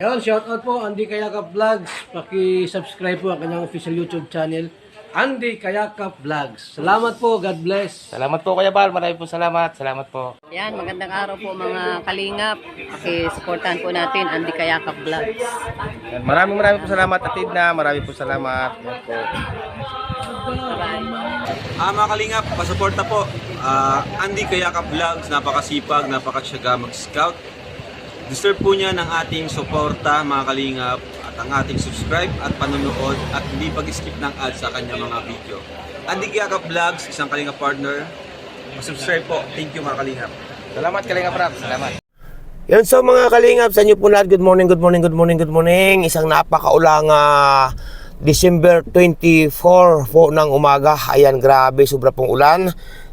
Ayun, shoutout po Andy Kayakap Vlogs. Paki-subscribe po ang kanyang official YouTube channel, Andy Kayakap Vlogs. Salamat po, God bless. Salamat po Kuya Bal, maraming po salamat. Salamat po. Yan, magandang araw po mga kalingap. Paki-supportahan po natin Andy Kayakap Vlogs. Yan, maraming po salamat Atid na, maraming po salamat. Yan po. Mga kalingap, pasuporta po. Andy Kayakap Vlogs, napakasipag, napakasyaga mag-scout. Deserve po niya ng ating suporta mga kalingap at ang ating subscribe at panonood at hindi pag-skip ng ads sa kanya mga video. Andy Kayakap Vlogs, isang kalingap partner. Subscribe po. Thank you mga kalingap. Salamat Kalingap Rap, salamat. Yan so mga kalingap, sa inyo po lahat, good morning. Isang napakaulang December 24 po ng umaga. Ayan, grabe, sobra pong ulan.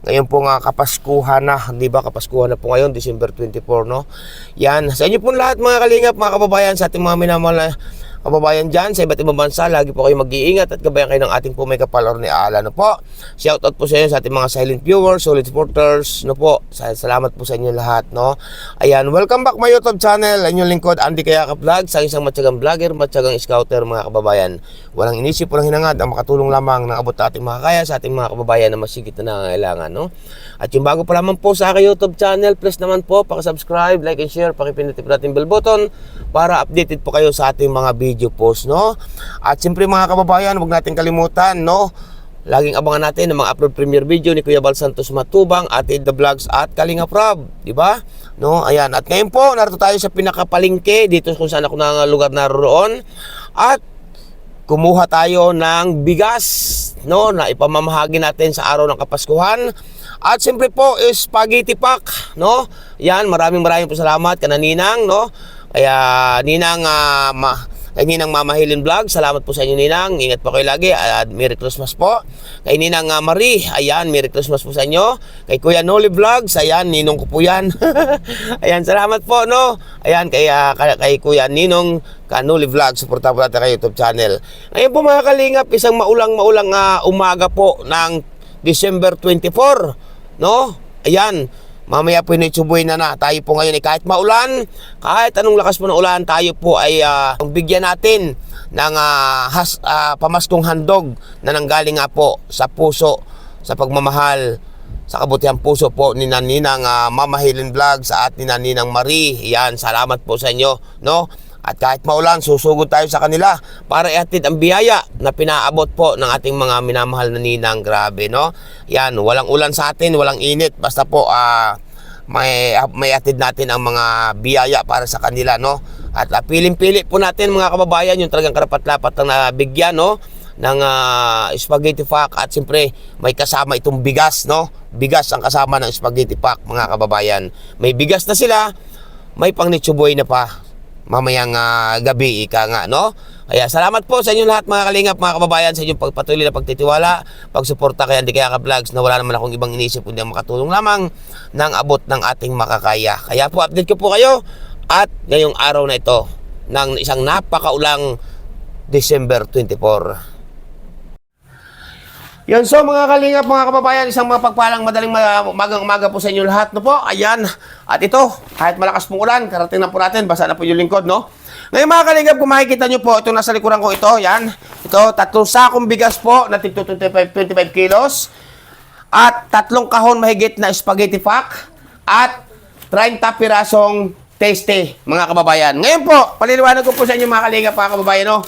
Ngayon po nga Kapaskuhan na, di ba? Kapaskuhan na po ngayon, December 24, no? Yan, sa inyo po lahat mga kalingap, mga kababayan, sa ating mga minamahal na kababayan dyan sa iba't ibang bansa, lagi po kayo mag-iingat at gabayan kayo ng ating po may kapal or ni Ala, no po? Shoutout po sa inyo sa ating mga silent viewers, solid supporters, no po? Salamat po sa inyo lahat, no? Ayan, welcome back my YouTube channel, inyong lingkod, Andy Kayakap Vlogs, sa isang matyagang vlogger, matyagang scouter, mga kababayan. Walang inisip, walang hinangad, ang makatulong lamang ng abot ating mga kaya sa ating mga kababayan na masigit na nangangailangan, no? At yung bago pa lamang po sa aking YouTube channel, please naman po, paki-subscribe, like and share, paki-pindutin po natin bell button para updated po kayo sa ating mga video post, no? At siyempre mga kababayan, huwag natin kalimutan, no? Laging abangan natin ang mga upload premiere video ni Kuya Bal Santos Matubang, Atid the Vlogs at Kalingap Rob, di ba? No, ayan. At ngayon po, narito tayo sa pinakapalengke dito kung saan ako na lugar naroon. At kumuha tayo ng bigas, no, na ipamamahagi natin sa araw ng Kapaskuhan. At siyempre po is spaghetti pack, no? Yan, maraming po salamat kana Ninang, no? Kaya Ninang kay Ninang Mamahilin Vlog, salamat po sa inyo Ninang. Ingat po kayo lagi. Merry Christmas po. Kay Ninang Marie, ayan, Merry Christmas po sa inyo. Kay Kuya Noli Vlogs, ayan, ninong ko po yan. Ayan, salamat po, no? Ayan, kay Kuya Ninong Kanoli Vlog, suporta po natin kay YouTube channel. Ngayon po mga kalingap, isang maulang umaga po ng December 24, no? Ayan, mamaya po initsubuhin na tayo po ngayon kahit maulan, kahit anong lakas po ng ulan, tayo po ay bigyan natin ng pamaskong handog na nanggaling nga po sa puso, sa pagmamahal, sa kabutihang puso po ni Ninang Mamahilin Vlog sa at ni Ninang Marie. Yan, salamat po sa inyo, no? At kahit maulan, susugod tayo sa kanila para ihatid ang biyaya na pinaabot po ng ating mga minamahal na ninang. Grabe, no? Yan, walang ulan sa atin, walang init. Basta po may atid natin ang mga biyaya para sa kanila, no? At piling-pili po natin mga kababayan yung talagang karapat-dapat na nabigyan, no? Ng spaghetti pack. At siyempre may kasama itong bigas, no? Bigas ang kasama ng spaghetti pack, mga kababayan. May bigas na sila, may pangnitsuboy na pa mamayang gabi, ika nga, no? Kaya salamat po sa inyo lahat mga kalingap, mga kababayan, sa inyong pagpatuloy na pagtitiwala, pagsuporta kay Andy Kayakap Vlogs, na wala naman akong ibang inisip kundi ang makatulong lamang ng abot ng ating makakaya. Kaya po update ko po kayo at ngayong araw na ito ng isang napakaulang December 24. Yan, so mga kalingap, mga kababayan, isang mapagpalang madaling umaga po sa inyo lahat, no po? Ayan, at ito, kahit malakas pong ulan, karating na po natin, basa na po yung lingkod, no? Ngayon mga kalingap, kung makikita nyo po, ito nasa likuran ko ito, yan. Ito, 3 sakong bigas po, na 25 kilos, at 3 kahon mahigit na spaghetti pack, at 30 pirasong tasty, mga kababayan. Ngayon po, paliliwanag ko po sa inyo mga kalingap, mga kababayan, no?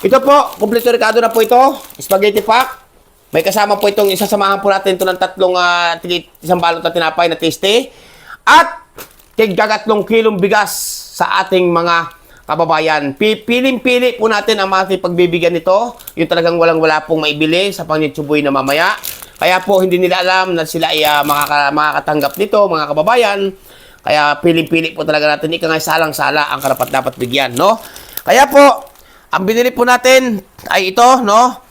Ito po, kumpleto rikado na po ito, spaghetti pack. May kasama po itong isasamahan po natin ito ng 3 isang balot na tinapay na tasty. At tigga 3 kilong bigas sa ating mga kababayan. Piling-pili po natin ang mga pagbibigyan nito. Yung talagang walang-wala pong maibili sa pangnitsuboy na mamaya. Kaya po hindi nila alam na sila ay makakatanggap nito, mga kababayan. Kaya piling-pili po talaga natin. Ika nga salang-sala ang karapat-dapat bigyan, no? Kaya po, ang binili po natin ay ito, no?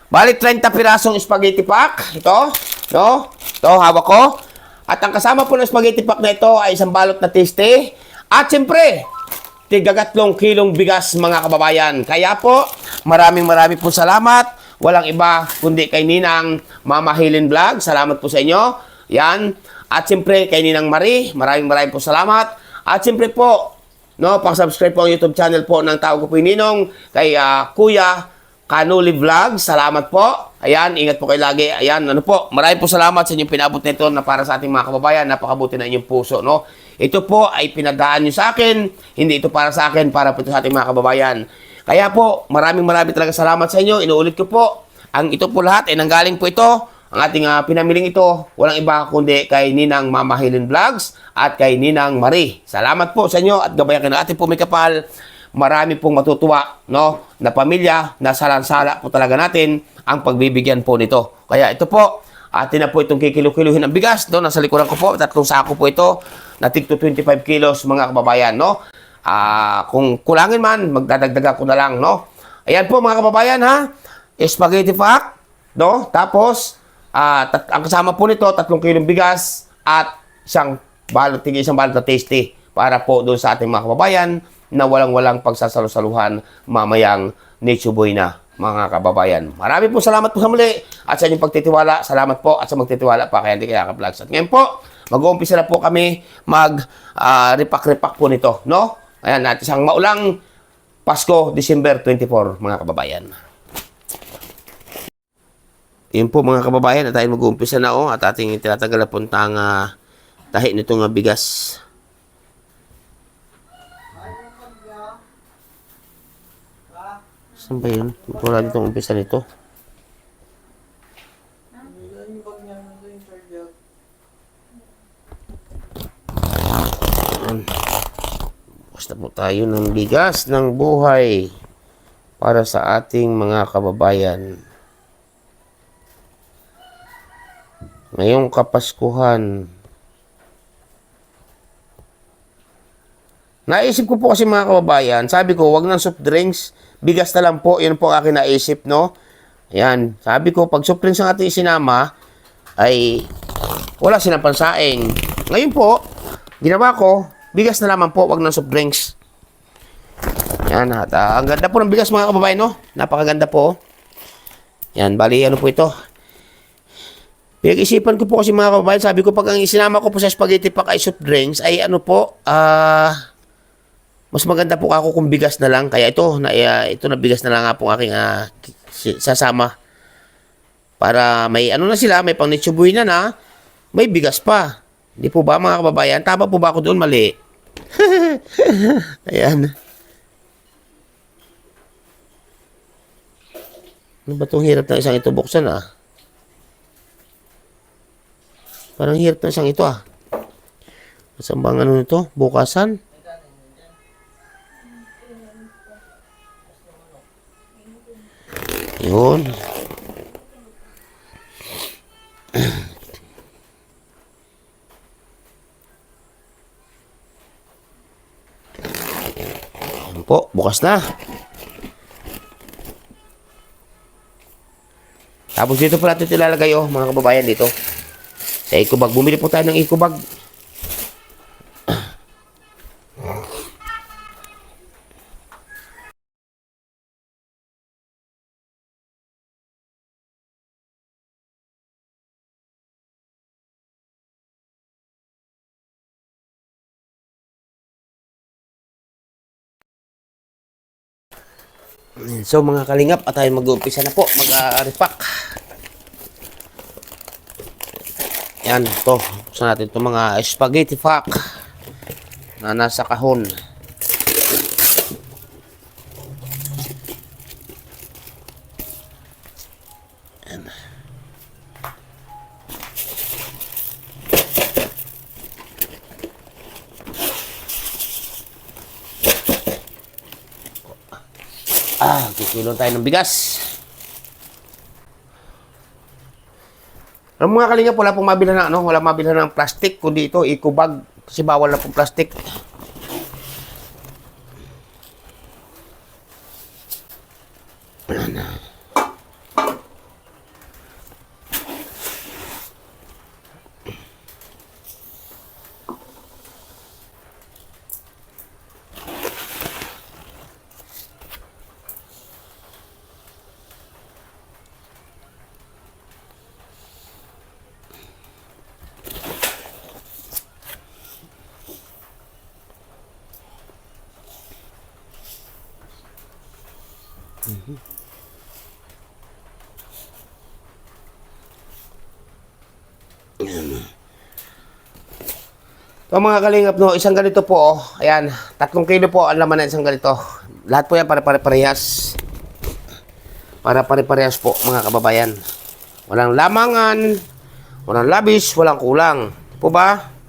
Balik 30 pirasong spaghetti pack. Ito, no? Ito, hawak ko. At ang kasama po ng spaghetti pack na ito ay isang balot na tasty. At siyempre, tigga 3 kilong bigas, mga kababayan. Kaya po, maraming po salamat. Walang iba kundi kay Ninang Mamahilin Vlog. Salamat po sa inyo. Yan. At siyempre, kay Ninang Marie, maraming po salamat. At siyempre po, No, pang-subscribe po ang YouTube channel po ng tao ko po yung Ninong kay Kuya Kanuli Vlog. Salamat po. Ayan, ingat po kayo lagi. Ayan, ano po, maraming po salamat sa inyong pinabot nito na para sa ating mga kababayan. Napakabuti na inyong puso, no? Ito po ay pinadaan nyo sa akin. Hindi ito para sa akin, para po ito sa ating mga kababayan. Kaya po, maraming talaga salamat sa inyo. Inuulit ko po, ang ito po lahat ay nanggaling po ito. Ang ating pinamiling ito, walang iba kundi kay Ninang Mama Helen Vlogs at kay Ninang Marie. Salamat po sa inyo at gabayan kayo ng ating po may kapal. Marami pong matutuwa, no, na pamilya, na salang-sala po talaga natin ang pagbibigyan po nito. Kaya ito po, atin na po itong kikilu-kiluhin ng bigas, no, nasa likuran ko po, 3 sako po ito, na tig to 25 kilos mga kababayan, no. Kung kulangin man, magdadagdagan ko na lang, no. Ayan po mga kababayan, ha, spaghetti pack, no, tapos, ang kasama po nito, 3 kilong bigas at isang balot na tasty para po doon sa ating mga kababayan na walang pagsasalo-saluhan mamayang Nature Boy na mga kababayan. Marami po salamat po sa muli at sa inyong pagtitiwala. Salamat po at sa magtitiwala pa kay Andy Kayaka Vlogs. At ngayon po, mag-uumpisa na po kami repack-repack po nito, no? Ayan, at isang maulang Pasko, December 24, mga kababayan. Yun po mga kababayan, at tayo mag-uumpisa na at ating tinatagal na puntang tahi nitong bigas. Saan ba yun? Wala ditong umpisa nito. Basta po tayo ng bigas ng buhay para sa ating mga kababayan. Ngayong Kapaskuhan. Naisip ko po kasi mga kababayan, sabi ko, wag ng soft drinks, bigas na lang po, yun po ang aking naisip, no? Ayan, sabi ko, pag soft drinks ang ating isinama, ay wala silang pansaing. Ngayon po, ginawa ko, bigas na lamang po, wag ng soft drinks. Ayan, at ang ganda po ng bigas mga kababayan, no? Napakaganda po. Ayan, bali, ano po ito? Pinag-isipan ko po kasi mga kababayan, sabi ko pag ang isinama ko po sa spaghetti pack ay soft drinks, ay ano po, mas maganda po ako kung bigas na lang. Kaya ito na bigas na lang nga po aking sasama. Para may ano na sila, may pang nitsubuhi na, may bigas pa. Hindi po ba mga kababayan? Tama po ba ako doon? Mali. Ayan. Ano ba itong hirap ng isang ito buksan Parang hirap na siyang ito Saan bang ano nito? Bukasan? Yun. Ayan po, bukas na. Tapos dito po natin ilalagay mga kababayan dito. Sa eco bag. Bumili po tayo ng eco bag. So mga kalingap, at tayo mag-uumpisa na po. Mag-repack. Yan, ito. Buksan natin itong mga spaghetti pack na nasa kahon. Yan. Kikilon tayo ng bigas. Ang mga kalingap, wala pong mabilhan wala mabilhan ng plastic, kundi ito, eco bag. Kasi bawal na pong plastic. So mga kalingap, no, isang ganito po, oh. Ayan, 3 kilo po ang laman ng isang ganito. Lahat po yan para pare-parehas. Para pare-parehas po, mga kababayan. Walang lamangan, walang labis, walang kulang. Po ba?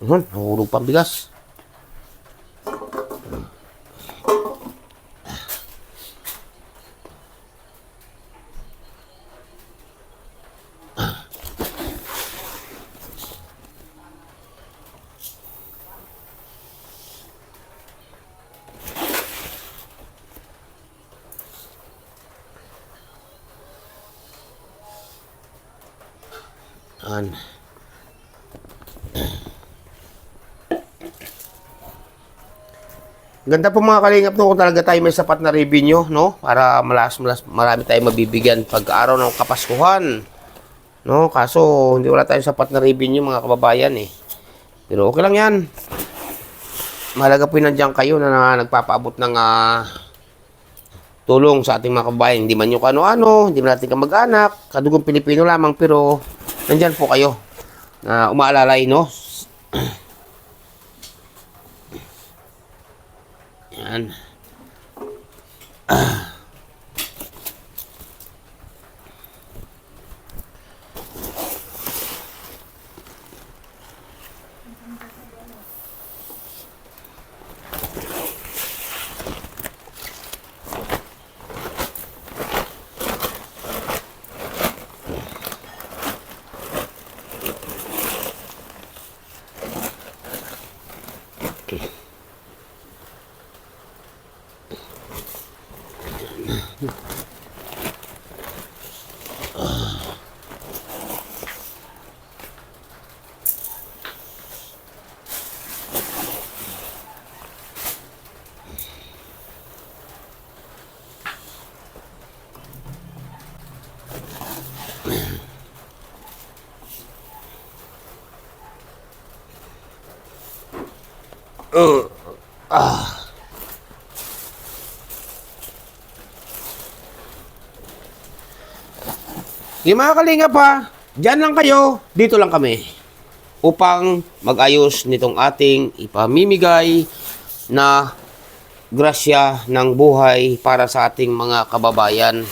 Nahulog pang bigas. Yan. Ganda po mga kalingap, no, kung talaga tayo may sapat na revenue, no, para marami tayong mabibigyan pag araw ng Kapaskuhan, no. Kaso hindi wala tayong sapat na revenue mga kababayan eh. Pero okay lang yan. Mahalaga po nandiyan kayo na nagpapaabot ng tulong sa ating mga kababayan. Hindi man yung ano-ano, hindi man natin kamag-anak, kadugong Pilipino lamang, pero nandiyan po kayo na umaalalay, no. Yan. Yung mga kalingap ha, dyan lang kayo, dito lang kami upang mag-ayos nitong ating ipamimigay na grasya ng buhay para sa ating mga kababayan.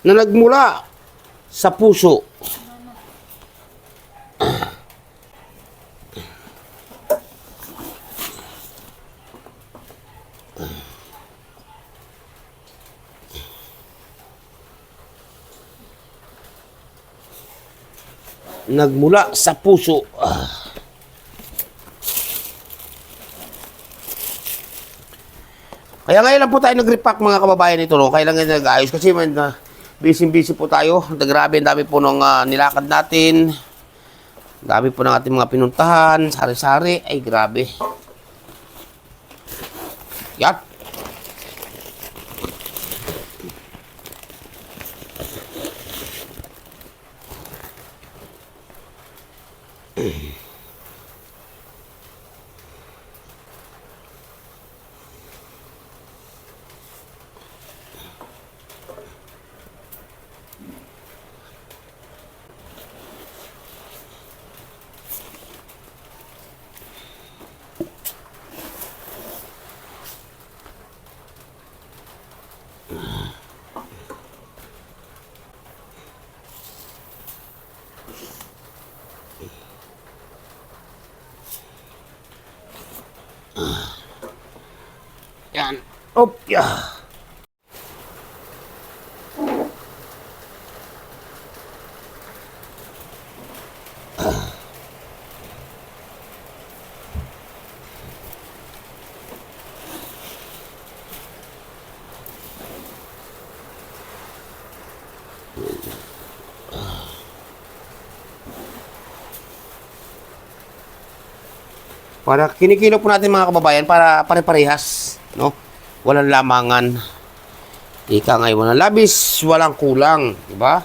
Na nagmula sa puso. Nagmula sa puso. Kaya ngayon lang po tayo nag-repack mga kababayan ito, no? Kaya lang ngayon nag-ayos kasi busy po tayo. Grabe, ang dami po nung nilakad natin. Dami po ng ating mga pinuntahan, sari-sari. Ay, grabe. Yan. Yan. Op, yeah. Para kinikilo po natin mga kababayan para pare-parehas, no? Walang lamangan. Ika ngayon, walang labis, walang kulang, di ba?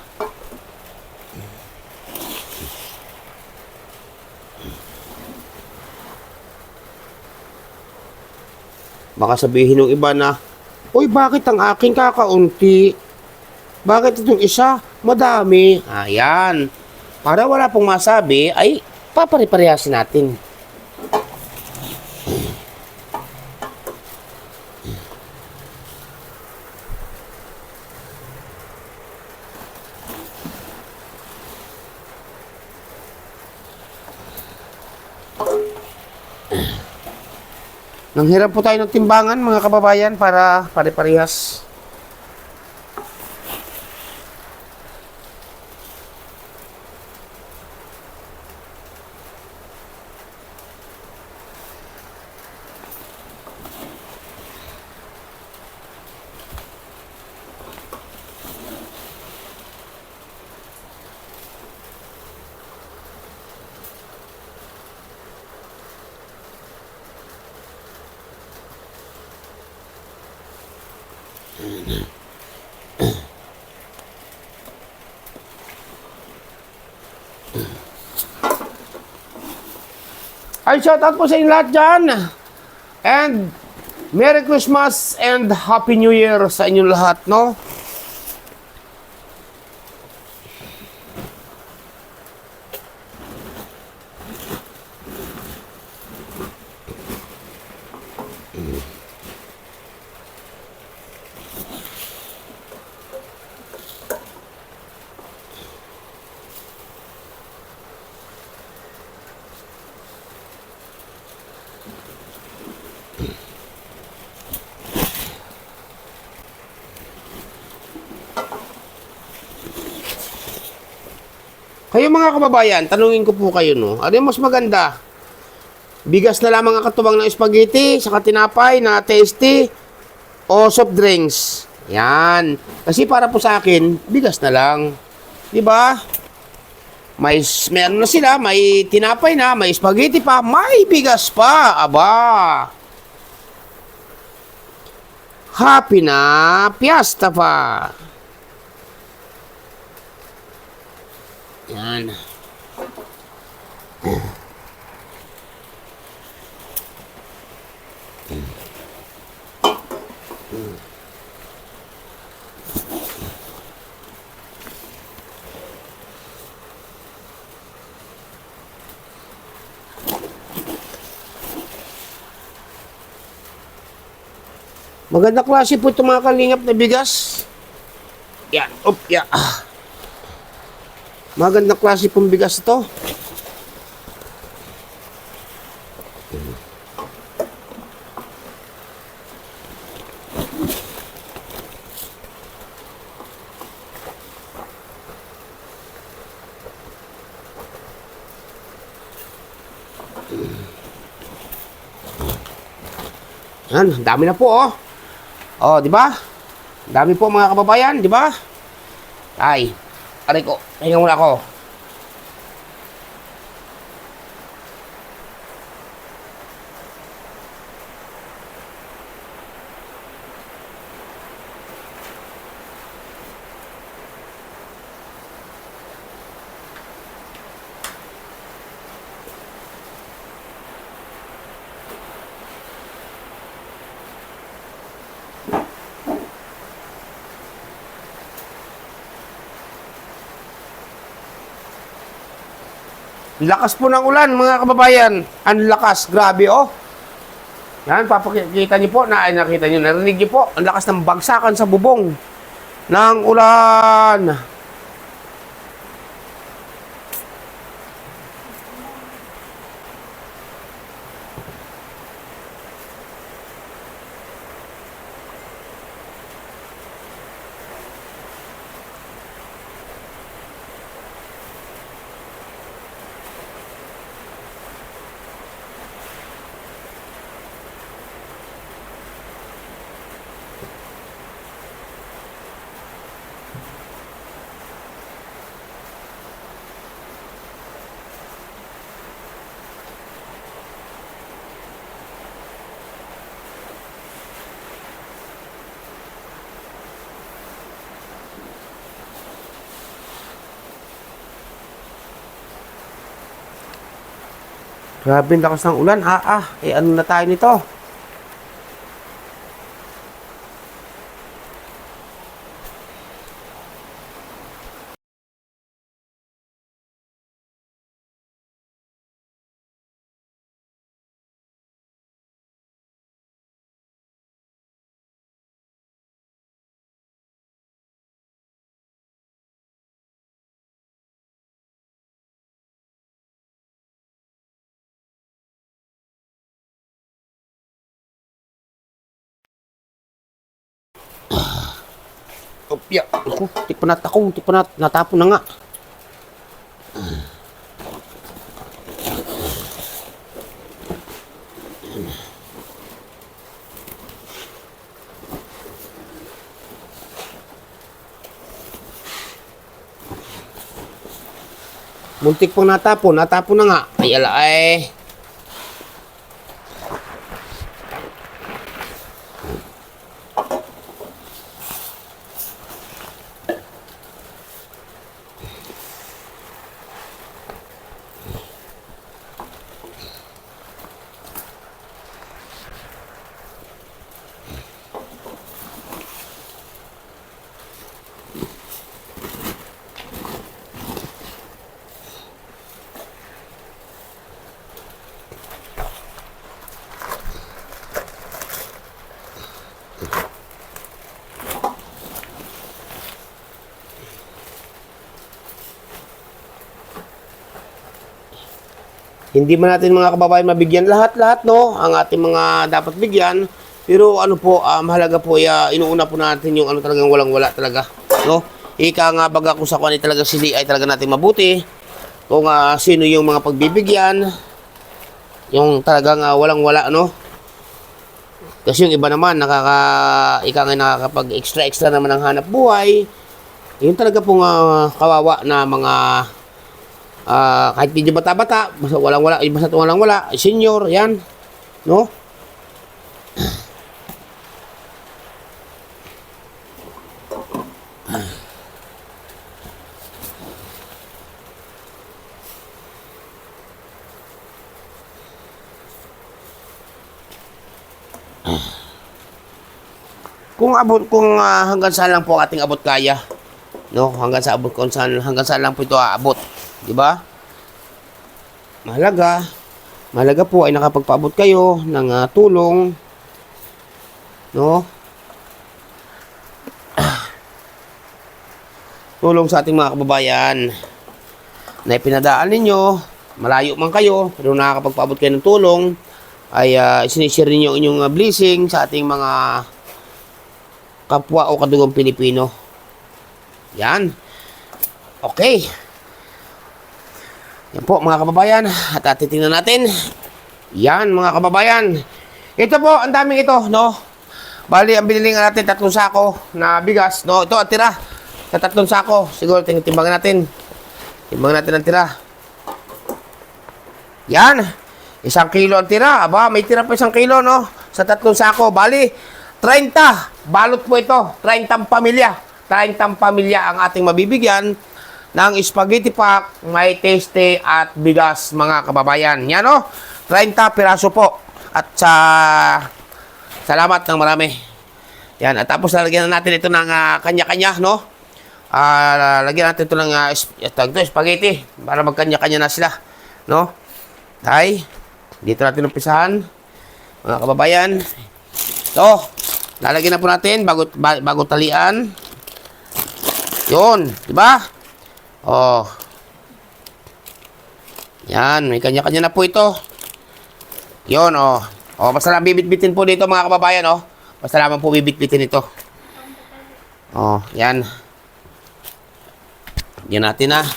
Baka sabihin ng iba na, uy, bakit ang aking kakaunti? Bakit itong isa madami? Ayan. Para wala pong masabi, ay papare-parehasin natin. Nanghiram po tayo ng timbangan mga kababayan para pare-parehas. Ay, shoutout po sa inyo lahat dyan. And Merry Christmas and Happy New Year sa inyo lahat, no? Kayo mga kababayan, tanungin ko po kayo, no? Ano yung mas maganda? Bigas na lamang ang katuwang ng spaghetti, saka tinapay na tasty, o soft drinks? Yan. Kasi para po sa akin, bigas na lang. Di ba? May ano na sila, may tinapay na, may spaghetti pa, may bigas pa. Aba. Happy na, piyesta pa. Yan. Maganda klase po itong mga kalingap na bigas. Yan. Up, ya. Maganda klase pong bigas ito. Yan, dami na po, oh. Oh, di ba? Dami po mga kababayan, di ba? Ay, aray ko, hinga muna ako. Lakas po ng ulan, mga kababayan. Ang lakas, grabe, oh. Yan, papakita niyo po, nakita niyo, narinig niyo po, ang lakas ng bagsakan sa bubong ng ulan. Grabe ang lakas ng ulan. Ano na tayo nito? Opya. Ako, tikpanat ako. Tikpanat. Natapon na nga. Muntik pang natapon. Natapon na nga. Ay, ala ay. Hindi man natin mga kababayan mabigyan lahat-lahat, no? Ang ating mga dapat bigyan. Pero ano po, mahalaga po, inuuna po natin yung ano talagang walang-wala talaga, no? Ika nga baga kung sa kuwan talaga sili ay talaga natin mabuti. Kung sino yung mga pagbibigyan, yung talagang walang-wala, no? Kasi yung iba naman, ika nga nakakapag-extra naman ang hanap buhay. Yun talaga pong kawawa na mga kahit medyo bata-bata, basta walang-wala, basta walang-wala, senior, yan, no? Kung hanggang saan lang po ating abot kaya, no? Hanggang saan lang po ito aabot. Di ba? Mahalaga po ay nakapagpaabot kayo ng tulong, no? Tulong sa ating mga kababayan na ipinadaan ninyo, malayo man kayo, pero nakakapagpaabot kayo ng tulong, ay sinishare ninyo inyong blessing sa ating mga kapwa o kadugong Pilipino. Yan. Okay. Yan po mga kababayan, at titingnan natin. Yan mga kababayan. Ito po, ang daming ito, no? Bali, ang binili nga natin 3 sako na bigas, no? Ito ang tira sa 3 sako. Siguro timbangan natin. Timbangan natin ang tira. Yan. 1 kilo ang tira. Aba, may tira pa 1 kilo, no? Sa 3 sako. Bali, 30. Balot po ito. 30 pamilya. 30 pamilya ang ating mabibigyan ng spaghetti pack, may tasty at bigas mga kababayan. Yan, no? 30 piraso po. At salamat ng marami. Yan. At tapos lalagyan na natin ito ng kanya-kanya, no? Lagyan natin ito ng spaghetti para magkanya-kanya na sila, no? Ay, dito natin umpisahan mga kababayan. Ito, lalagyan na po natin bago talian. Yun, di ba? Oh. Yan, may kanya-kanya na po ito. Yun, oh. Oh, basta lang bibit-bitin po dito mga kababayan, oh. Basta lamang po bibit-bitin ito. Oh, yan. Yan natin na.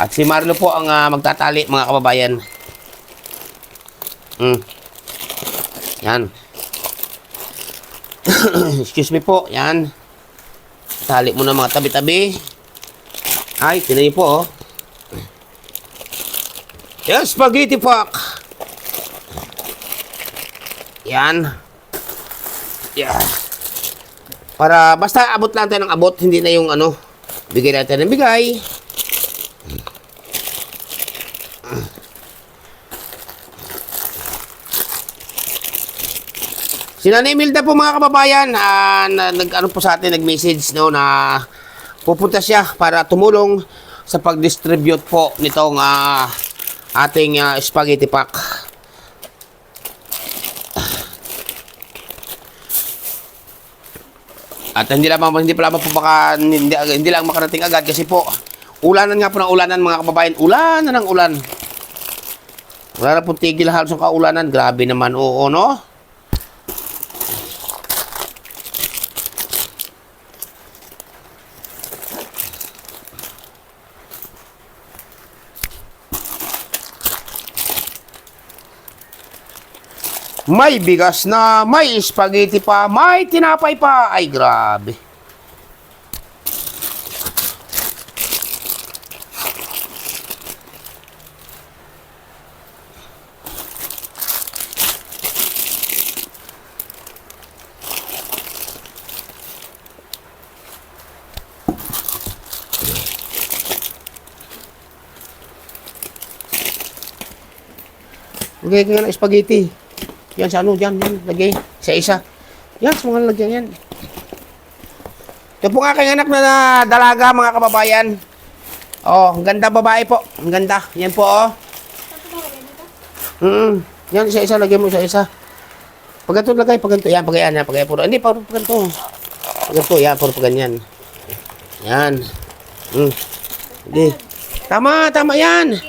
At si Marlo po ang magtatali mga kababayan. Yan. Excuse me po, yan. Tali mo na mga tabi-tabi. Ay, tinan niyo po, oh. Yan, spaghetti pack. Yan. Yeah. Para basta abot lang tayo ng abot, hindi na yung ano, bigay natin ng bigay. Si Nanay Imelda po mga kababayan, nag-ano po sa atin, nag-message, no, na pupunta siya para tumulong sa pag-distribute po nitong ating spaghetti pack. At hindi lang po baka hindi lang makarating agad kasi po ulanan nga po ng ulanan mga kababayan. Ulanan ng ulan. Wala na pong tigil halos ang kaulanan. Grabe naman, oo, no? May bigas na, may spaghetti pa, may tinapay pa. Ay, grabe. Lagay ka nga ng spaghetti. Yan sa ano, dyan, yan. Lagay. Isa-isa. Yan, sa mga lagyan yan. Ito po nga aking anak na dalaga, mga kababayan. Oh, ang ganda babae po. Ang ganda. Yan po, oh. Yan, isa-isa. Lagay mo isa-isa. Pag ganito lagay, pag ganito. Yan, pag yan. Pag yan, puro. Hindi, pag ganito. Pag ganito, yan, puro pag ganyan. Yan. Hindi. Tama, tama yan.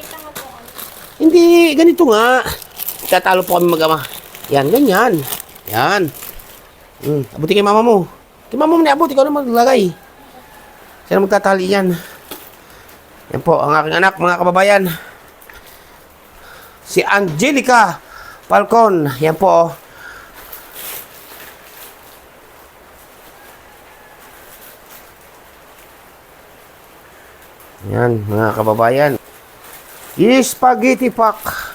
Hindi, ganito nga. Tatalo po kami mag-ama. Yan, ganyan. Yan. Abuti kay mama mo. Kay mama mo na abot, ikaw na maglagay. Siya na magtatali yan. Yan po, ang aking anak, mga kababayan. Si Angelica Falcon. Yan po, oh. Yan, mga kababayan. Spaghetti pack.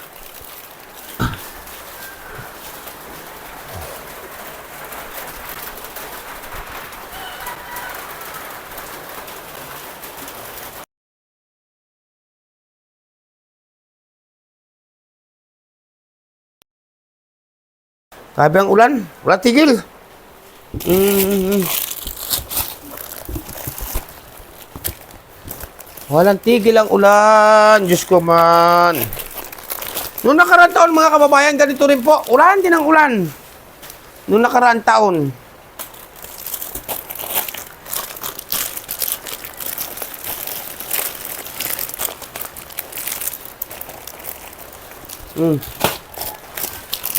Sabi ang ulan, wala tigil. Walang tigil ang ulan. Diyos ko man. Noong nakaraang taon, mga kababayan, ganito rin po. Ulan din ang ulan. Noong nakaraang taon.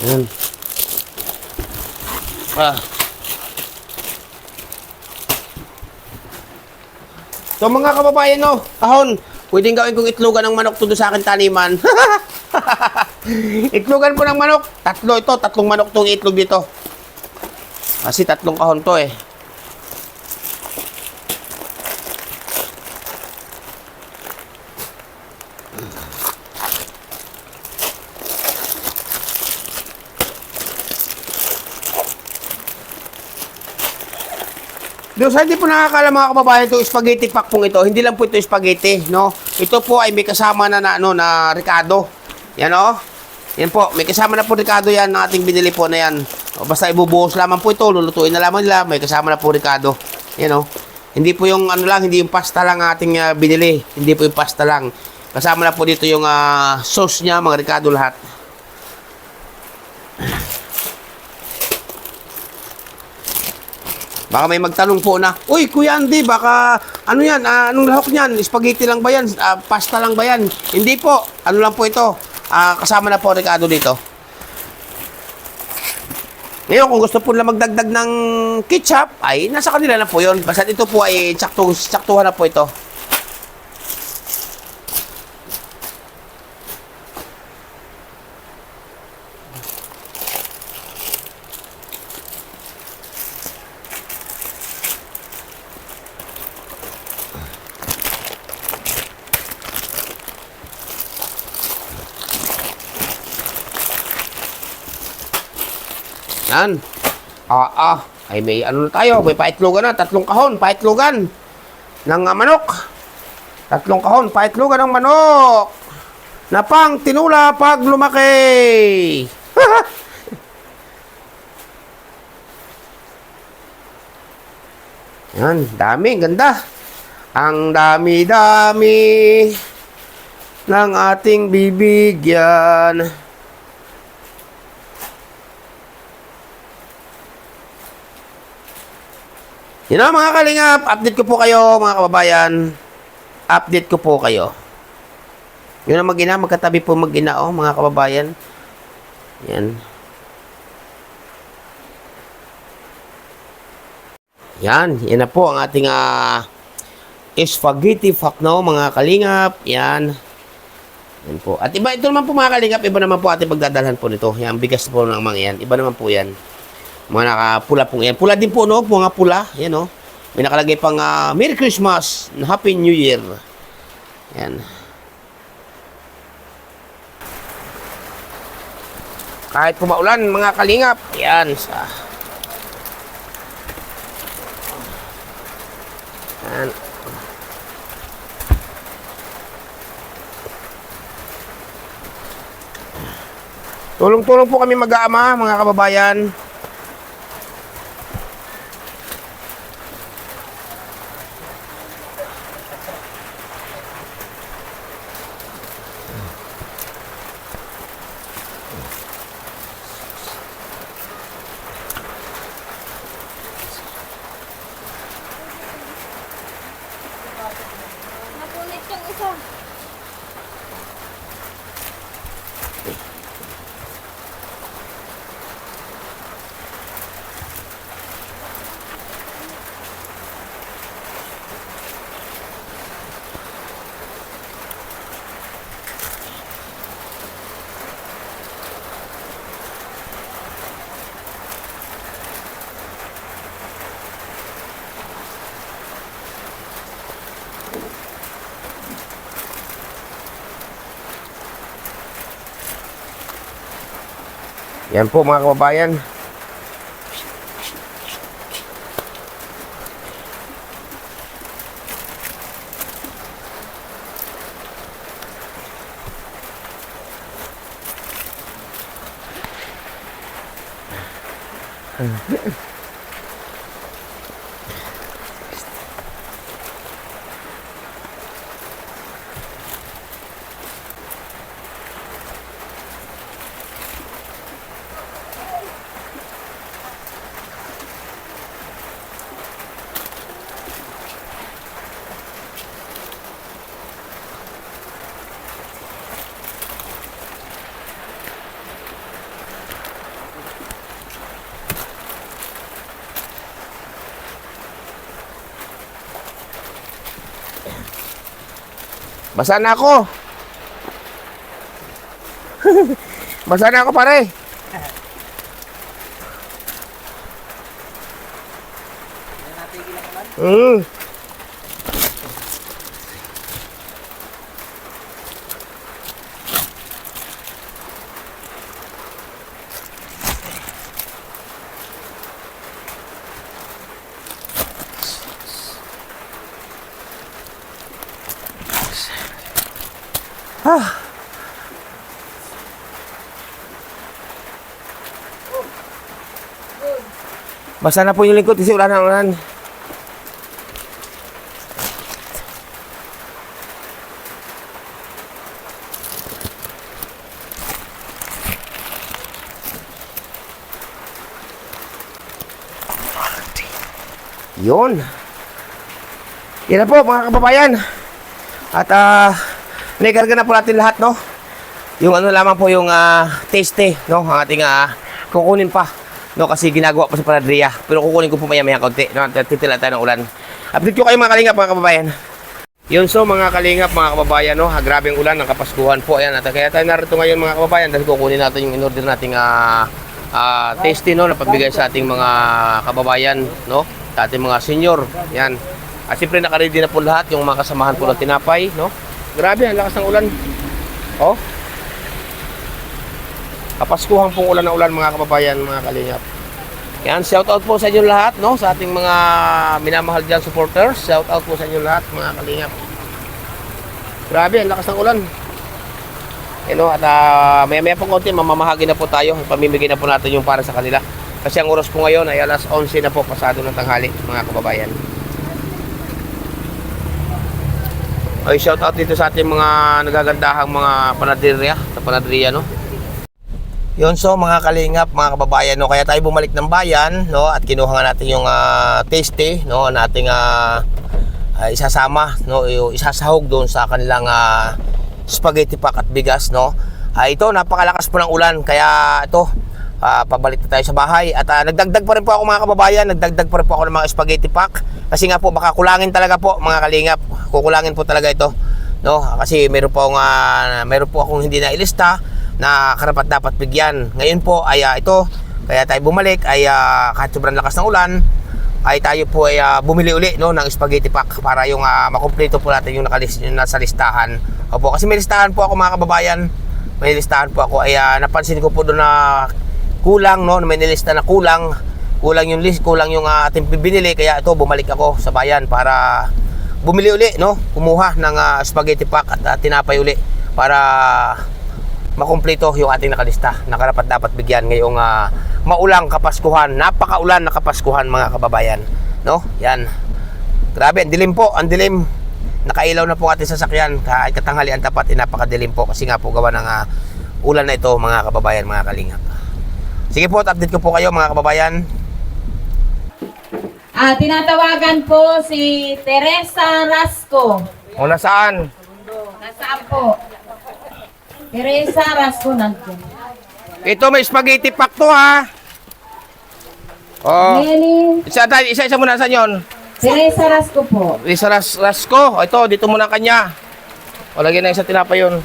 Ayan. So mga kababayan, no, kahon, pwedeng gawin kong itlogan ng manok to sa akin taniman. Itlogan po ng manok. Tatlo ito, tatlong manok tong itlog dito. Kasi tatlong kahon to eh. Doon sa hindi po nakakala mga kababayan, itong spaghetti pack pong ito, hindi lang po ito spaghetti, no? Ito po ay may kasama na, na ricado. Yan, oh. Yan po, may kasama na po ricado yan, na ating binili po na yan. O, basta ibubuhos lamang po ito, lulutuin na lamang nila, may kasama na po ricado. Yan, oh. Hindi po yung ano lang, hindi yung pasta lang ating binili. Hindi po yung pasta lang. Kasama na po dito yung sauce niya, mga ricado lahat. Baka may magtanong po na, uy, Kuya Andy, baka, ano yan, anong lahok niyan? Spaghetti lang ba yan? Pasta lang ba yan? Hindi po, ano lang po ito? Kasama na po ricado dito. Ngayon, kung gusto po nila magdagdag ng ketchup, ay nasa kanila na po yun. Basta ito po ay saktuhan na po ito. Yan. Ay may ano na tayo, may paitlogan na, tatlong kahon, paitlogan ng manok. Tatlong kahon, paitlogan ng manok. Na pang tinula pag lumaki. Yan, dami, ganda. Ang dami-dami ng ating bibigyan. Yun know, mga kalingap, update ko po kayo, mga kababayan. Update ko po kayo. Yun ang mag-ina, magkatabi po mag-ina, oh, mga kababayan. Yan. Yan na po ang ating spaghetti fakno, mga kalingap. Yan. Yan po. At iba, ito naman po mga kalingap, iba naman po ating pagdadalhan po nito. Yung bigas po ng mga yan. Iba naman po yan. Mga nakapula po yan. Pula din po, no? Mga pula. Yan, no? May nakalagay pang Merry Christmas, Happy New Year. Yan. Kahit po maulan, mga kalingap. Yan. Yan. Tulong-tulong po kami mag-aama, mga kababayan. Napunit yung isa. Yan po mga kababayan. Basa na ako. Basa na ako, pare. Basa na po yung lingkod kasi ulan na ulan. Yun. Yan na po mga kababayan. At naikarga na po natin lahat, no? Yung ano lamang po yung taste, no? Ang ating kukunin pa. No, kasi ginagawa pa sa panadriya. Pero kukunin ko po maya-maya konti. No, titila tayo ng ulan. Update ko kayo mga kalingap, mga kababayan. Yun, so mga kalingap, mga kababayan, no, grabeng ulan ng Kapaskuhan po. Ayan, at kaya tayo narito ngayon mga kababayan dahil kukunin natin yung in-order nating tasty, no, na pabigay sa ating mga kababayan, no, sa ating mga senior. Yan. At siyempre nakaready na po lahat yung mga kasamahan po ng tinapay, no. Grabe, ang lakas ng ulan. Oh. Kapaskuhan pong ulan na ulan mga kababayan, mga kalingap. Yan, shout out po sa inyo lahat, no, sa ating mga minamahal dyan supporters. Shout out po sa inyo lahat mga kalingap. Grabe, ang lakas ng ulan. You know, at maya-maya po konti, mamamahagi na po tayo. Pamimigay na po natin yung para sa kanila. Kasi ang oras po ngayon ay alas 11 na po, pasado ng tanghali, mga kababayan. Ay, shout out dito sa ating mga nagagandahang mga panadriya, no. Yun, so mga kalingap, mga kababayan, no, kaya tayo bumalik ng bayan, no, at kinuha nga natin yung tasty, no, na ating isasama, no, isasahog doon sa kanilang spaghetti pack at bigas, no. Ito, napakalakas po ng ulan, kaya ito, pabalik na tayo sa bahay. At nagdagdag pa rin po ako mga kababayan, nagdagdag pa rin po ako ng mga spaghetti pack, kasi nga po baka kulangin talaga po mga kalingap, kukulangin po talaga ito. no? Kasi meron po akong hindi nailista na karapat dapat bigyan. Ngayon po ay ito, kaya tayo bumalik ay kahit sobrang lakas ng ulan ay tayo po ay bumili uli, no, ng spaghetti pack para yung makumpleto po natin yung yung nasa listahan. Opo, kasi may listahan po ako mga kababayan. May listahan po ako ay napansin ko po doon na kulang, no, may nilista na kulang yung list, kulang yung ating binili, kaya ito bumalik ako sa bayan para bumili uli, no, kumuha ng spaghetti pack at tinapay uli para makumpleto yung ating nakalista na karapat dapat bigyan ngayong maulang Kapaskuhan, napakaulan na Kapaskuhan mga kababayan, no? Yan, grabe, ang dilim po, ang dilim, nakailaw na po ating sasakyan kahit katanghalian tapat, napakadilim po kasi nga po gawa ng ulan na ito mga kababayan, mga kalingap. Sige po, update ko po kayo mga kababayan. Tinatawagan po si Teresa Rasco. O nasaan? Nasaan po? Teresa Rasco nandiyan. Ito may spaghetti pack to ha. Oh. Lenny, Isa muna saan yun? Teresa Rasco po. Lisa Rasco. O, ito, dito muna kanya. O, lagyan na isa tinapa yun.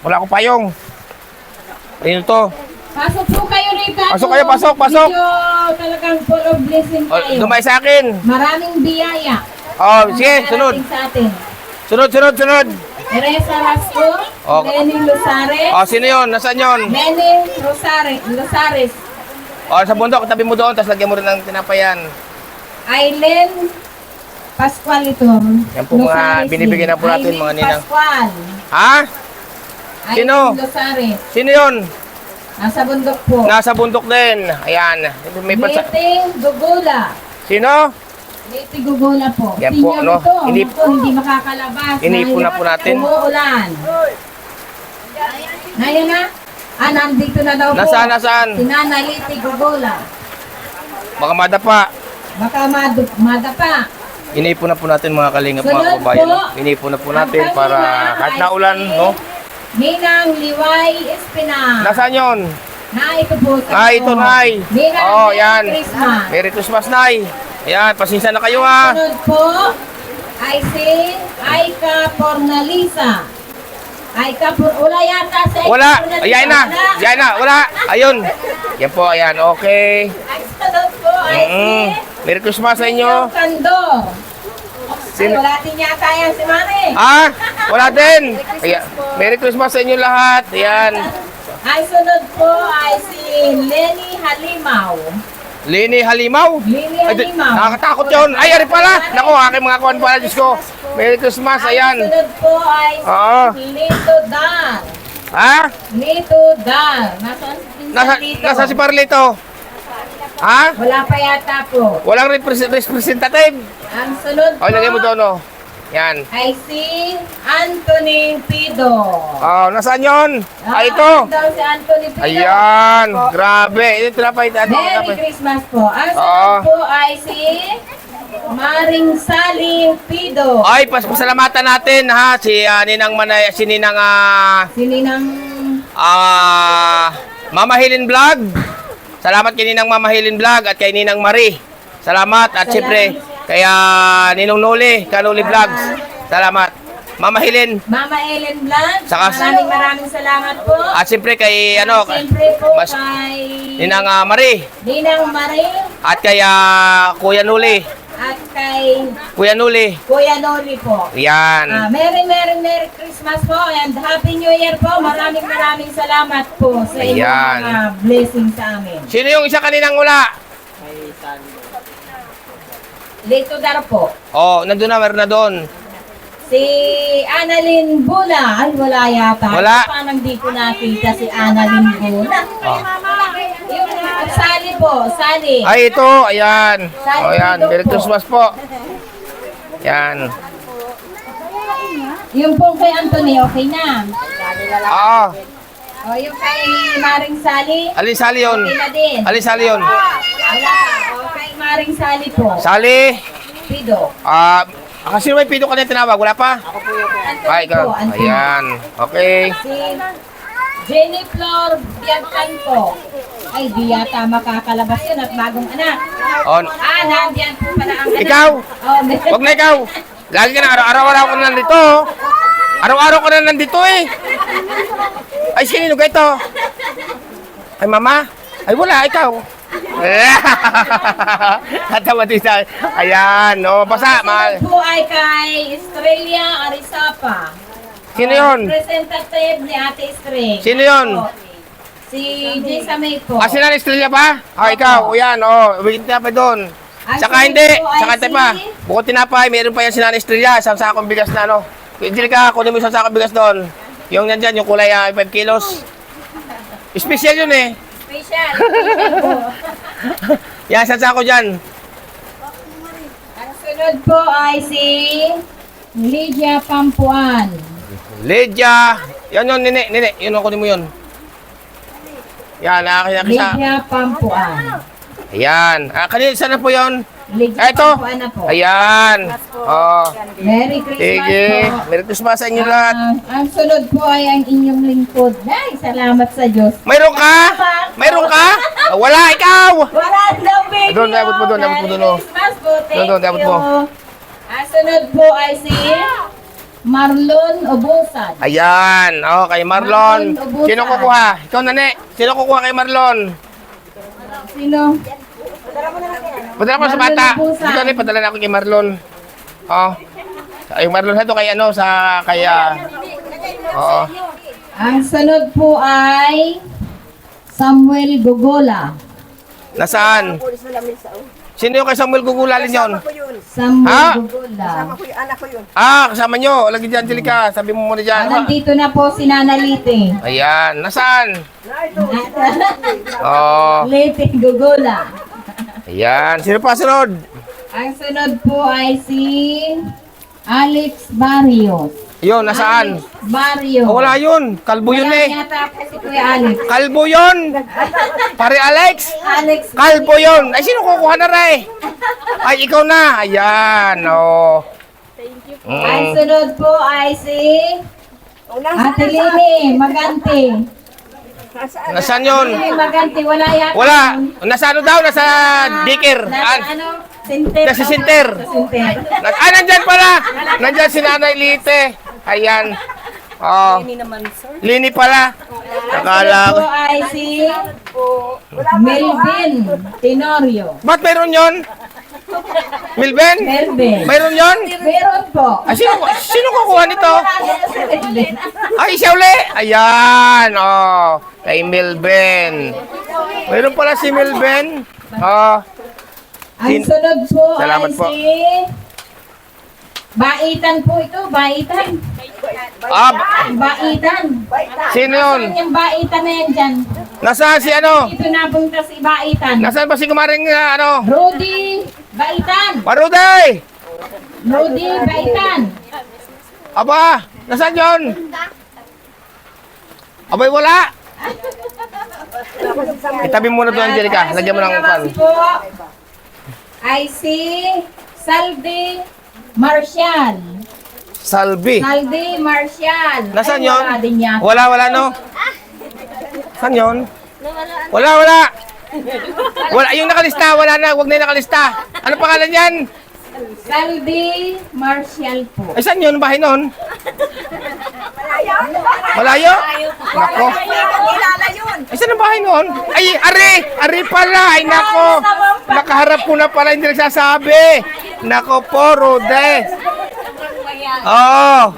Wala akong payong. Ayun to. Pasok po kayo rito. Pasok kayo, pasok. Medyo talagang full of blessing O, kayo. dumay sa akin. Maraming biyaya. O, sige, sunod. Darating sa atin. Sunod. Teresa Rasco, Oh. Lenny Losares, O, sino yun? Nasaan yun? Lenny Losares, O, sa bundok, tabi mo doon, tapos lagyan mo rin ng tinapayan. Aileen Pascual ito. Yan po mga binibigyan na po natin, mga ninang. Pascual. Ha? Sino? Aileen Losares. Sino yun? Nasa bundok po. Nasa bundok din. Ayan. May pansa... Lete Gugula. Sino? Lete Gugula po. Yan po, Senior no? ito. Inip- Ito, hindi makakalabas. Inipon na po natin. Umuulan. Ngayon na? Nandito na daw po. Nasaan? Si Nana Lete Gugula. Baka madapa. Baka madapa. Inipon na po natin mga kalingap, mga Sunod kababayan. po, Inipon na po ang natin para kanina kahit ay naulan, si no? Ninang Liway Espina. Nasaan yun? Ito po sa Ito, Nay. Ninang Oh, Merry yan. Christmas. Merry Christmas, Nay. Ayan, pasensya na kayo ha. Sunod po ay si Aika Pornalisa. Wala yata si Aika Wala. Pornalisa. Ayan na. Wala. Ayun. Yan po, ayan. Okay. Ang sunod po ay si Merry Christmas sa inyo. Yung Kandor. Ay, Sino? wala din yata yan si Mare. Ah, wala din. Ayan. Merry Christmas sa inyo lahat. Ayan. Ay sunod po ay si Lenny Halimaw. Lini Halimaw. Lini Ay, Halimaw. nakakatakot yun. Ay, ari pala. Naku, aking mga kuwan pala, Diyos ko. Merry Christmas, Ay ayan. sunod po ay Oo. si Lito Dan. Ha? Lito Dan. Nasaan si Lito? Nasa si Parlito. Ha? Wala pa yata po. Walang representative. Ang sunod po O, lagay mo doon, oh. Yan. ay si Anthony Pido. Oh, nasaan yun? Ito. Daw si Anthony Pido. Ayan. Grabe. Ito, tinapay. Merry Christmas po. Ang Oo. sunod po ay si Maring Sally Pido. Ay, pasalamatan natin, ha? Si Ninang Manay, si Ninang, Sili ng Mama Helen Vlog. Salamat kay Ninang Mama Helen Vlog at kay Ninang Marie. Salamat. At siyempre, kaya Ninong Noli, Kanuli Vlogs. Salamat. Mama Helen. Mama Ellen Blanc. Saka- Maraming salamat po. At siyempre kay, Siyempre po mas- kay Ninang Marie. Ninang Marie At kay Kuya Nuli. at kay Kuya Nuli. Kuya Noli po. Yan. Merry Christmas po and Happy New Year po. Maraming salamat po sa inyong Ayan. mga blessing sa amin. Sino yung isa kaninang wala? Dito dar po. Oh, nandun na, meron na doon. Si Annalyn Bula. Ay, wala yata. Wala. Paano di ko nakita si Annalyn Bula? Yung Sally po, Sally. Ay, ito. Ayan. O, ayan. Merry Christmas po. Yan. Yung pong kay Anthony, okay na. Oo. O, yung kay Maring Sally, Alin Sally yun? okay na din. Alin Sally yun? Wala. O, kay Maring Sally po. Sally. Pido. Kasi may pito ka na tinawag. Wala pa? Anthony Ay, po, ikaw. Anthony. Ayan. Okay. Si Jenny Flor Biancan po. Ay, di yata makakalabas yun at bagong anak. On. Nandiyan po pala ang anak. Ikaw. Oh, Wag na ikaw. Lagi ka na, araw-araw ko na nandito. Araw-araw ko na nandito eh. Ay, sino ka ito? Ay, mama? Ay, wala, ikaw. Natawa din sa... Ayan, no, basa, mahal. Po ay kay Estrella Arizapa. Sino yun? Representative ni Ate Estrella. Sino yun? Si Jay Samay po. Ah, sila Estrella pa? Ah, ikaw, o yan, o. Wait na pa doon. Ang Saka sunod hindi, po ay saka si- pa. Bukod tinapay, meron pa yan si Nanay Estrella, isang sakong bigas na, ano. Angelica, kunin mo isang sakong bigas doon. Yung nandyan, yung kulay 5 kilos. Special yun eh. Special. Special po. Yan, isang sako dyan. Ang sunod po ay si Lydia Pampuan. Lydia. Yan yun, nene, yun, kunin mo yun. Yan, nakakita. Lydia Pampuan. Ayan. Kanina, saan na po yun? Lydia Eto. Pampuan na po. Ayan. Oh. Merry Christmas Sige. po. Merry Christmas sa inyo lahat. Ang sunod po ay ang inyong lingkod. Ay, salamat sa Diyos. Mayroon ka? Mayroon ka? Ah, wala, ikaw. Wala daw video. Doon, abot mo doon, abot mo doon, oh. Merry Christmas po. Thank Doon, abot you. mo. Ang sunod po ay si Marlon Obusan. Ayan. Oh, kay Marlon. Marlon Ubusan. Sino kukuha? Ikaw, nane. Sino kukuha kay Marlon? Sino? Padala ko sa Marlon bata. Ubusan. Dito na, padala na ako kay Marlon. Oh. Yung Marlon na to kay ano, sa kaya... Oo. Ang sunod po ay Samuel Gogola. Nasaan? Sino yung kay Samuel gugulalin yun? Samuel Ha? Gogola. Ah, kasama nyo. Lagi dyan, Angelica. Sabi mo muna dyan. Nandito na po si Nana Lite. Ayan. Nasaan? Oh. Lite Gogola. Ayan. Sino pa sunod? Ang sunod po ay si Alex Barrios. Yun, nasaan? Barrios. Oh, wala yun. Kalbo yun Wala eh. yata po si Kuya Alex. Kalbo yun. Pare Alex. Alex Kalbo yun. Ay, sino kukuha na rin? Ay, ikaw na. Ayan. Oh. Ang sunod po ay si Ate Lini Magante. Nasaan yun? Lini Magante, wala yata. Wala. yun. Nasa ano daw? Nasa dikir. Nasa ano? Center. Nasa center. Sa center. Nandyan pala. Nandyan si Nanay Lite. Ayan. Oh. Lini pala. Akala Ang sunod ko. po ay si Melvin Tenorio. Ba't mayroon yun? Milben? Melvin. Mayroon yun? Meron po. Ay, sino kukuha nito? Melvin. Ay, siya uli. Ayan. Oh. Kay Milben. Mayroon pala si Milben. Oh. Ang sunod po Salamat ay po. si Baitan po ito. Baitan. Ah, Baitan. sino yun? Saan yung Baitan na yan dyan? Nasaan si ano? Dito napunta si Baitan. Nasaan ba si kumaring ano? Rudy Baitan. Maruday! Rudy Baitan. Aba, nasaan yun? Abay, wala. Itabi mo na doon, Angelica. Lagyan mo ng upan. po ay si Saldi Marcial. Salvi. Saldi Marcial. Nasaan Ay, yun? wala din yata. Wala, no? Saan yun? Wala. Wala, yung nakalista, wala na. Huwag na yung nakalista. Ano pangalan yan? Saldi Marcial po. Ay, saan yun? Bahay nun? Malayo? Nako. Ay, saan ang bahay nun? Ay, Ari pala. Ay, nako. Nakaharap ko na pala, hindi nagsasabi. Nako po, Rode. Oo.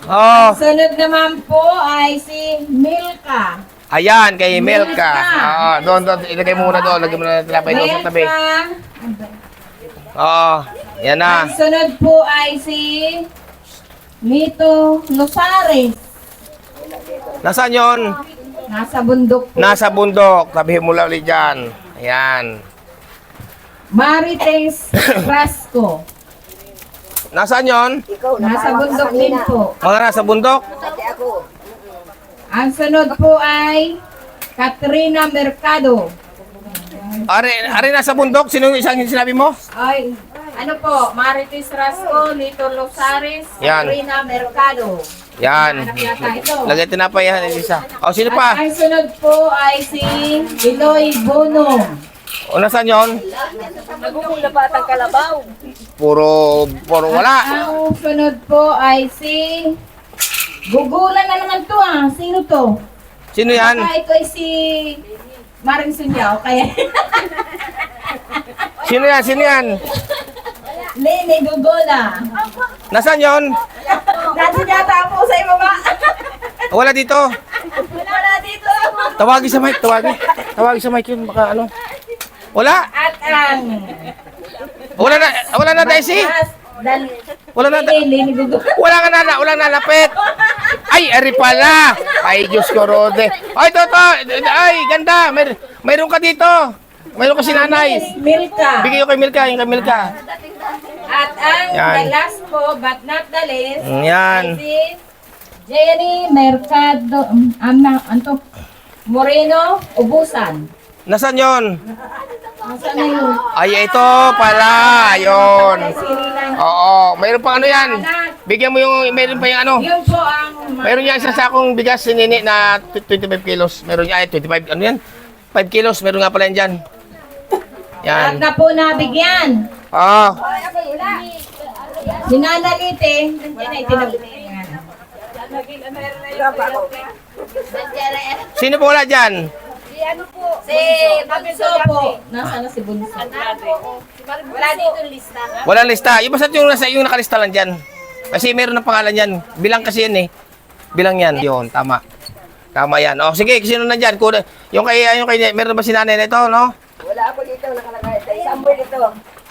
Oh. Sunod naman po ay si Milka. Ayan, kay Melka. Oo, doon, ilagay mo muna doon. Lagay mo na ng tinapay doon sa tabi. Oo, yan na. Ang sunod po ay si Lito Losares. Nasaan yun? Nasa bundok po. Nasa bundok. Tabihin mo lang ulit dyan. Ayan. Marites Rasco. Nasaan yun? Nasa bundok din po. Mga nasa bundok? Ang sunod po ay Katrina Mercado. Ari nasa bundok? Sino yung isang sinabi mo? Ay, ano po, Marites Rasco, Lito Losares, Yan. Katrina Mercado. Yan. Anak yata ito. Lagay tinapay yan, isa. O, sino pa? At ang sunod po ay si Eloy Bono. O, nasaan yun? Puro wala. Ang sunod po ay si... Gugulan na naman to ah. Sino to? Sino yan? Baka ito ay si... Maring Sunyaw. Kaya... Sino yan? Sino yan? Lene Gugula. Nasaan yun? Nandun yata po sa ibaba. Wala dito. Wala dito. Tawagin sa mic, tawagin. Tawagin sa mic yun, baka ano. Wala. At ang... Wala na, Daisy. Wala na, Lene Gugula. wala na lapit. Ay, ari pala. Ay, Diyos ko, Rode. Ay, to. Ay, ganda. Mayroon ka dito. Mayroon ka si nanay. Milka. Bigay ko kay Milka, yung kay Milka. At ang Yan. the last po, but not the least, Yan. ay si Jenny Mercado, anto, Moreno, Ubusan. Nasaan yon? Nasaan na yun? Ay, ito pala. Ayun. Oo. Mayroon pa ano yan. Bigyan mo yung, mayroon pa yung ano. Yun po ang... Mayroon yan isang sakong bigas si Nini na 25 kilos. Meron niya, 25, ano yan? 5 kilos. Meron nga pala yan dyan. At Yan. na po nabigyan. Oo. Si Nana Lite, yan ay Sino po wala dyan? Si Bunso po. Nasaan na si Bunso? Wala dito lista. Walang lista. Yung basta yung nakalista lang dyan. Kasi meron ng pangalan yan. Bilang kasi yan eh. Bilang yan. Yun, tama. Tama yan. O sige, sino na dyan? Yung kay, meron ba si nanay na ito, no? Wala ako dito nakalagay. Sa Samuel ito.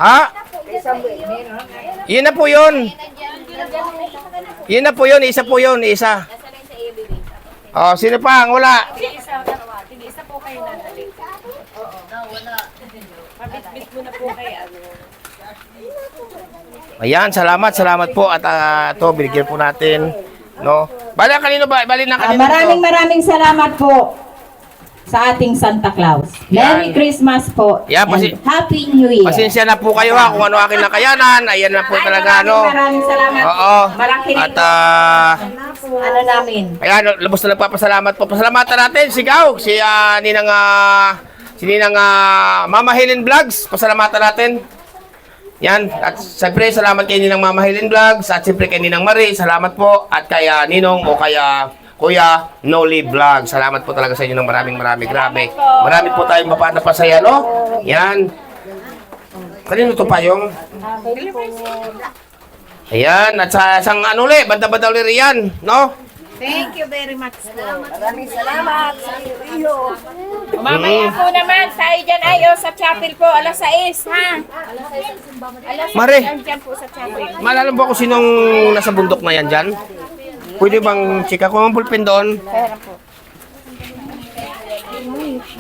Ha? Kay Samuel. Yun na po yun. Yun na po yun. Isa po yun. Isa. O, sino pa? Ang wala. Ayan, salamat po at ito binigyan po natin, no. Bali na kanino. Maraming salamat po sa ating Santa Claus. Merry Yan. Christmas po. Yan, and Happy New Year. Pasensya na po kayo ha kung ano aking nakayanan. Ayan na po talaga ano. Maraming salamat. Oo. Malaki At ano namin. ayan, lubos na nagpapasalamat po. Pasalamatan natin si Gaw, si Ninang Mama Helen Vlogs. Pasalamatan natin. Yan, at siyempre salamat kay Ninang Mama Helen Vlogs at siyempre kay Ninang Marie, salamat po at kay Ninong o kay Kuya Noli Vlog. Salamat po talaga sa inyo ng maraming grabe. Marami po tayong mapapasaya, no? Yan. Kanino to pa yung? Ayan, at sa isang ano ulit, banda-banda ulit riyan, no? Thank you very much po. Maraming salamat sa iyo. Mamaya po naman, tayo dyan ay sa chapel po, alas 6, ha? Mare, Dyan po sa chapel. maalala mo kung sinong nasa bundok na yan dyan? Pwede bang chika ko ang pulpin doon?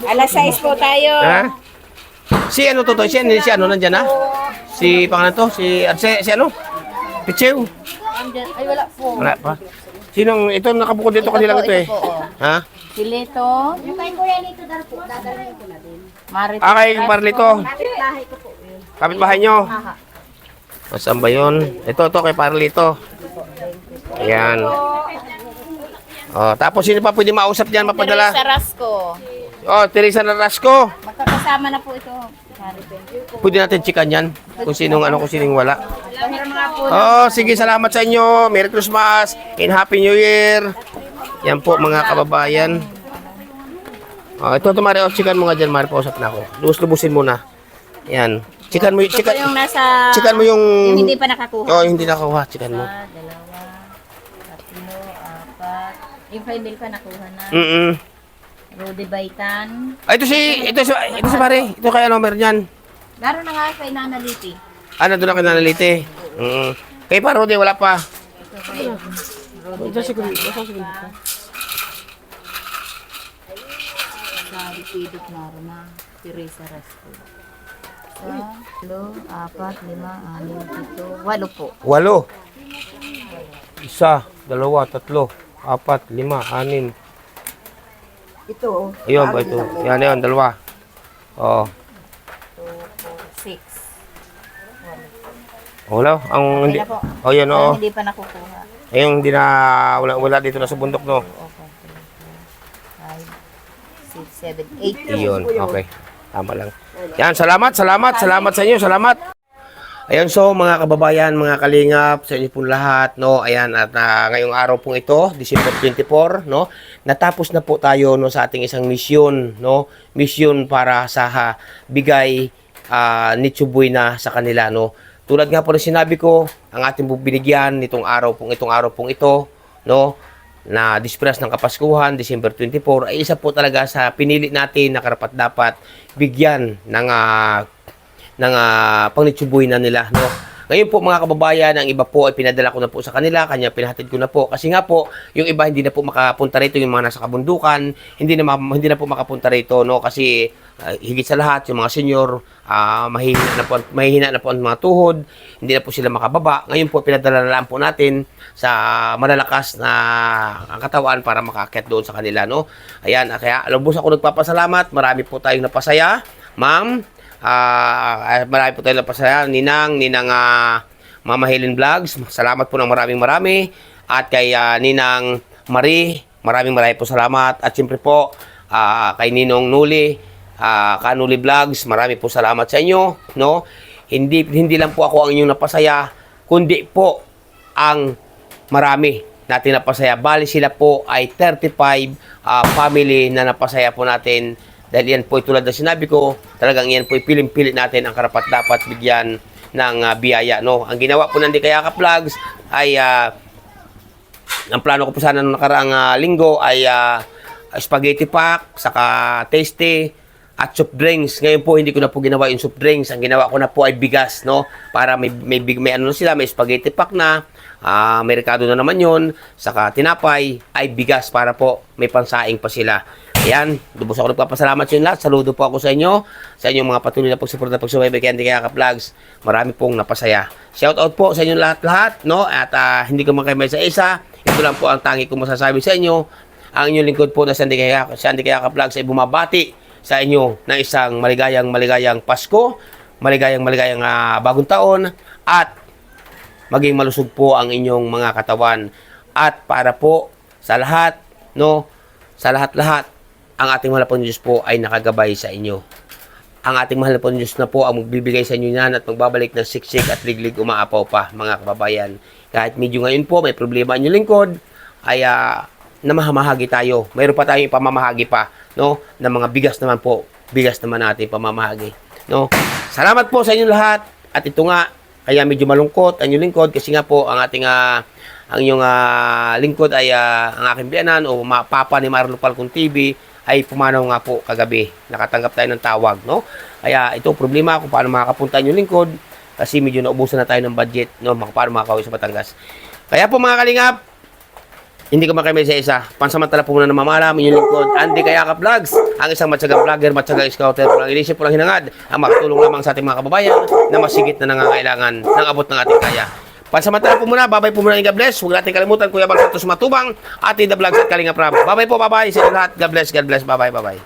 Alas 6 po tayo. Ha? Si ano to? Si ano nandyan ha? Si pangalan to? Si ano? Pichew? Ay, wala po. Wala pa. Sinong, ito nakabukod dito kanila ito eh. Ha? Silito. Yung kay Kuya Nito dadalhin ko na din. Marit. Kay Parlito. Bahay ko po yun. Kapitbahay nyo. Saan ba yun? Ito kay Parlito. Ayan. Oh, tapos sino pa pwede mausap dyan, mapadala? Teresa Rasco. Oh, Teresa Narasco. Magkakasama na po ito. Pwede natin chikan yan. Kung sinong wala. Oh, sige, salamat sa inyo. Merry Christmas and Happy New Year. Yan po mga kababayan. Oh, ito Mari, chikan mo nga dyan, Mari, pausap na ako. Lubos-lubusin muna. Yan. Chikan mo, Ito po yung nasa... chikan mo yung... Yung hindi pa nakakuha. Oh, hindi nakakuha. Chikan mo. Dalawa, tatlo, apat. Yung 5 mil pa nakuha na. Rudy Baitan. Ay, ito si Mari. Ito kay ano, meron yan. Laro na nga kay Nana Liti. Ano, doon na kay Nanalite. Kay Parode, wala pa. Ito kay Rudy Baitan. Sabi Pidot Maruna. Teresa Rasco. Sa, 2, 4, 5, 6, 7, 8 po. 8. 1, 2, 3, 4, 5, 6. Ito. Ayun ba ito? Yan, dalawa. Oo. 6. Wala. Ang hindi. Wala po. Oh, yan, oo. Hindi pa nakukuha. Ayun, hindi na, wala dito na sa bundok, no? 5, 6, 7, 8. Ayun, okay. Tama lang. Yan, salamat sa inyo, salamat. Ayan, so mga kababayan, mga kalingap, sa inyo pong lahat, no? Ayan, at ngayong araw pong ito, December 24, no? Natapos na po tayo, no, sa ating isang misyon, no? Misyon para sa bigay ni Chuboy na sa kanila, no? Tulad nga po na sinabi ko, ang ating binigyan itong araw pong ito, no? Na disperas ng Kapaskuhan, December 24, ay isa po talaga sa pinili natin na karapat-dapat bigyan ng pangnichubuhay na nila, no? Ngayon po mga kababayan, ang iba po ay pinadala ko na po sa kanila, kanya pinahatid ko na po. Kasi nga po, yung iba hindi na po makapunta rito, yung mga nasa kabundukan, hindi na po makapunta rito, no? Kasi higit sa lahat, yung mga senior, mahihina na po ang mga tuhod, hindi na po sila makababa. Ngayon po, pinadala na lang po natin sa malalakas na katawan para makaakyat doon sa kanila, no? Ayan, kaya lubos ako nagpapasalamat, marami po tayong napasaya, ma'am. Marami po tayo napasaya, Ninang Mama Helen Vlogs, salamat po ng marami, at kay Ninang Marie, maraming po salamat, at siyempre po kay Ninong Nuli, Kanuli Vlogs, marami po salamat sa inyo, no? Hindi lang po ako ang inyong napasaya, kundi po ang marami natin napasaya. Bali sila po ay 35 family na napasaya po natin. Dahil yan po, tulad na sinabi ko, talagang yan po, piling-pilit natin ang karapat-dapat bigyan ng biyaya, no? Ang ginawa po ng Di Kayakap Vlogs ay, ang plano ko po sana nung nakaraang linggo ay spaghetti pack, saka tasty, at soft drinks. Ngayon po, hindi ko na po ginawa yung soft drinks. Ang ginawa ko na po ay bigas, no? Para may ano na sila, may spaghetti pack na, may rekado na naman yun, saka tinapay, ay bigas para po may pansaing pa sila. Ayan, lubos ako nagpapasalamat sa inyo lahat. Saludo po ako sa inyong mga patuloy na pagsuporta, pagsubaybay kay Di Kayakap Vlogs. Marami pong napasaya. Shout out po sa inyo lahat, no? At hindi ko man kayo may isa. Ito lang po ang tangi ko masasabi sa inyo. Ang inyong lingkod po na sa Di Kayakap Vlogs ay bumabati sa inyo ng isang maligayang Pasko, maligayang bagong taon, at maging malusog po ang inyong mga katawan. At para po sa lahat, no? Sa lahat-lahat, ang ating mahal na Panginoon Diyos po ay nakagabay sa inyo. Ang ating mahal na Panginoon Diyos na po ang magbibigay sa inyo niyan at magbabalik ng siksik at liglig umaapaw pa, mga kababayan. Kahit medyo ngayon po may problema ang inyong lingkod, ay namamahagi tayo. Mayroon pa tayong ipamamahagi pa, no? Na mga bigas naman po, bigas naman natin pamamahagi, no? Salamat po sa inyo lahat. At ito nga, kaya medyo malungkot ang inyong lingkod kasi nga po ang ating ang inyong lingkod ay ang aking biyanan o papa ni Marlo Falcon TV ay pumanaw nga po kagabi. Nakatanggap tayo ng tawag, no? Kaya ito problema kung paano makakapunta yung lingkod kasi medyo naubusan na tayo ng budget, no? Paano makakauwi sa Batangas. Kaya po mga kalingap, hindi ko makimay sa isa. Pansamantala po muna na mamalam inyong lingkod, Di Kayakap Vlogs, ang isang matsagang vlogger, matsagang scouter, walang inisip, walang hinangad, ang makatulong lamang sa ating mga kababayan na masigit na nangangailangan ng abot ng ating kaya. Pansamantala po muna, babay po muna, God bless. Huwag natin kalimutan, Kuya Bang Santos Matubang, Ate The Vlogs at Kalinga Prab. Babay po, babay sa lahat. God bless, bye bye.